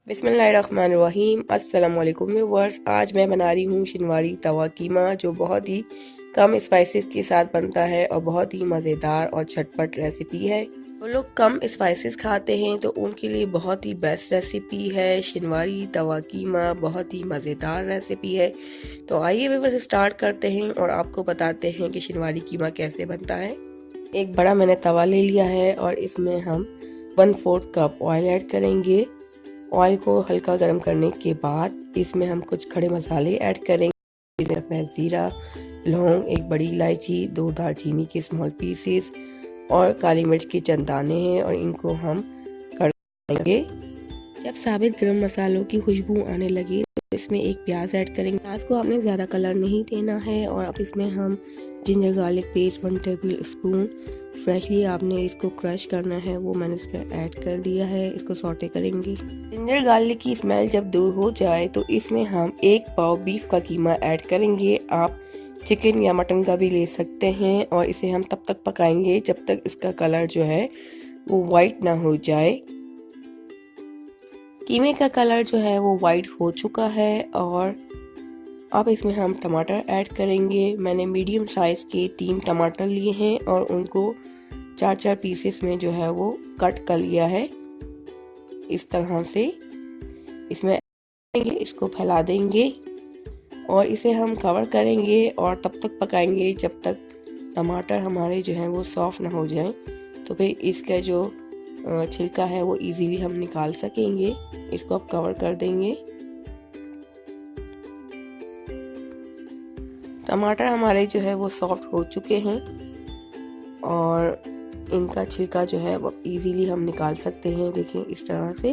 बिस्मिल्लाहिर्रहमानिर्रहीम। अस्सलाम वालेकुम व्यूअर्स। आज मैं बना रही हूँ शिनवारी तवा कीमा, जो बहुत ही कम स्पाइसेस के साथ बनता है और बहुत ही मज़ेदार और झटपट रेसिपी है। वो लोग कम स्पाइसेस खाते हैं तो उनके लिए बहुत ही बेस्ट रेसिपी है शिनवारी तवा कीमा। बहुत ही मज़ेदार रेसिपी है। तो आइए व्यूअर्स स्टार्ट करते हैं और आपको बताते हैं कि शिनवारी कीमा कैसे बनता है। एक बड़ा मैंने तवा ले लिया है और इसमें हम 1/4 कप ऑयल ऐड करेंगे। ऑयल को हल्का गर्म करने के बाद इसमें हम कुछ खड़े मसाले ऐड करेंगे, जैसे जीरा, लौंग, एक बड़ी इलायची, 2 दालचीनी के स्मॉल पीसेस और काली मिर्च के चंद दाने हैं और इनको हम करेंगे। जब साबित गरम मसालों की खुशबू आने लगी तो इसमें एक प्याज ऐड करेंगे। प्याज को आपने ज़्यादा कलर नहीं देना है। और अब इसमें हम ginger garlic paste 1 table spoon freshly आपने इसको क्रश करना है, वो मैंने इस पर ऐड कर दिया है। इसको सौटे करेंगे। जिंजर गार्लिक की स्मेल जब दूर हो जाए तो इसमें हम 1 पाव बीफ का कीमा ऐड करेंगे। आप चिकन या मटन का भी ले सकते हैं और इसे हम तब तक पकाएंगे जब तक इसका कलर जो है वो वाइट ना हो जाए। कीमे का कलर जो है वो वाइट हो चुका है और अब इसमें हम टमाटर ऐड करेंगे। मैंने मीडियम साइज़ के 3 टमाटर लिए हैं और उनको 4-4 पीसेस में जो है वो कट कर लिया है। इस तरह से इसमें इसको फैला देंगे और इसे हम कवर करेंगे और तब तक पकाएंगे जब तक टमाटर हमारे जो है वो सॉफ्ट ना हो जाए। तो फिर इसका जो छिलका है वो इजीली हम निकाल सकेंगे। इसको अब कवर कर देंगे। टमाटर हमारे जो है वो सॉफ्ट हो चुके हैं और इनका छिलका जो है वो इजीली हम निकाल सकते हैं। देखिए इस तरह से।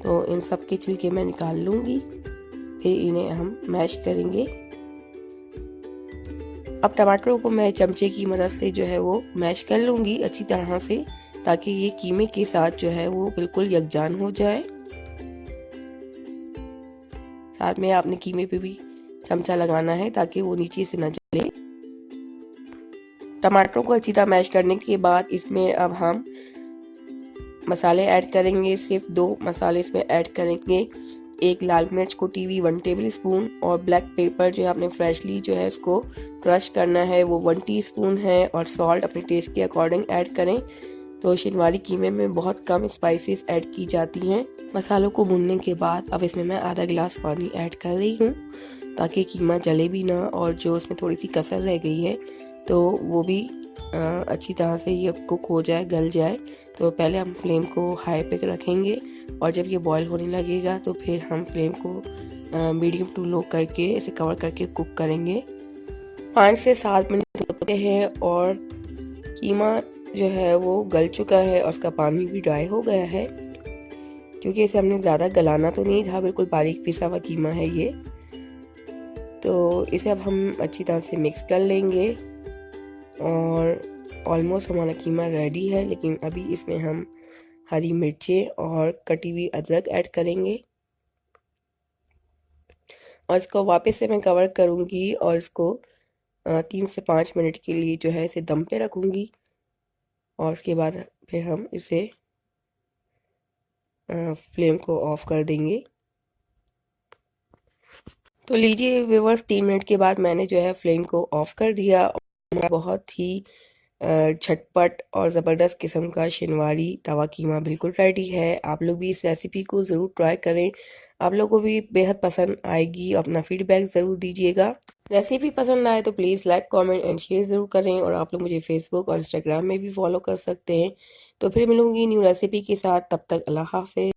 तो इन सब के छिलके मैं निकाल लूँगी, फिर इन्हें हम मैश करेंगे। अब टमाटरों को मैं चमचे की मदद से जो है वो मैश कर लूँगी अच्छी तरह से, ताकि ये कीमे के साथ जो है वो बिल्कुल यकजान हो जाए। साथ में आपने कीमे पे भी चमचा लगाना है ताकि वो नीचे से न जले। टमाटरों को अच्छी तरह मैश करने के बाद इसमें अब हम मसाले ऐड करेंगे। सिर्फ 2 मसाले इसमें ऐड करेंगे। एक लाल मिर्च कुटी हुई 1 टेबल स्पून और ब्लैक पेपर जो है आपने फ्रेशली जो है इसको क्रश करना है वो 1 टीस्पून है। और सॉल्ट अपने टेस्ट के अकॉर्डिंग ऐड करें। तो शिनवारी कीमे में बहुत कम स्पाइसेस ऐड की जाती हैं। मसालों को भूनने के बाद अब इसमें मैं आधा गिलास पानी ऐड कर रही हूँ, ताकि कीमा जले भी ना और जो उसमें थोड़ी सी कसर रह गई है तो वो भी अच्छी तरह से ये कुक हो जाए, गल जाए। तो पहले हम फ्लेम को हाई पे रखेंगे और जब ये बॉईल होने लगेगा तो फिर हम फ्लेम को मीडियम टू लो करके इसे कवर करके कुक करेंगे। 5 से 7 मिनट होते हैं और कीमा जो है वो गल चुका है और उसका पानी भी ड्राई हो गया है, क्योंकि इसे हमने ज़्यादा गलाना तो नहीं था, बिल्कुल बारीक पिसा हुआ कीमा है ये। तो इसे अब हम अच्छी तरह से मिक्स कर लेंगे और ऑलमोस्ट हमारा कीमा रेडी है। लेकिन अभी इसमें हम हरी मिर्चें और कटी हुई अदरक ऐड करेंगे और इसको वापस से मैं कवर करूँगी और इसको 3 से 5 मिनट के लिए जो है इसे दम पे रखूँगी और उसके बाद फिर हम इसे फ्लेम को ऑफ कर देंगे। तो लीजिए व्यूअर्स, 3 मिनट के बाद मैंने जो है फ्लेम को ऑफ कर दिया। बहुत ही झटपट और ज़बरदस्त किस्म का शिनवारी तवा कीमा बिल्कुल रेडी है। आप लोग भी इस रेसिपी को ज़रूर ट्राई करें, आप लोगों को भी बेहद पसंद आएगी। अपना फीडबैक ज़रूर दीजिएगा। रेसिपी पसंद आए तो please like, comment and share ज़रूर करें और आप लोग मुझे फेसबुक और इंस्टाग्राम में भी फॉलो कर सकते हैं। तो फिर मिलूंगी न्यू रेसिपी के साथ। तब तक अल्लाह हाफिज़।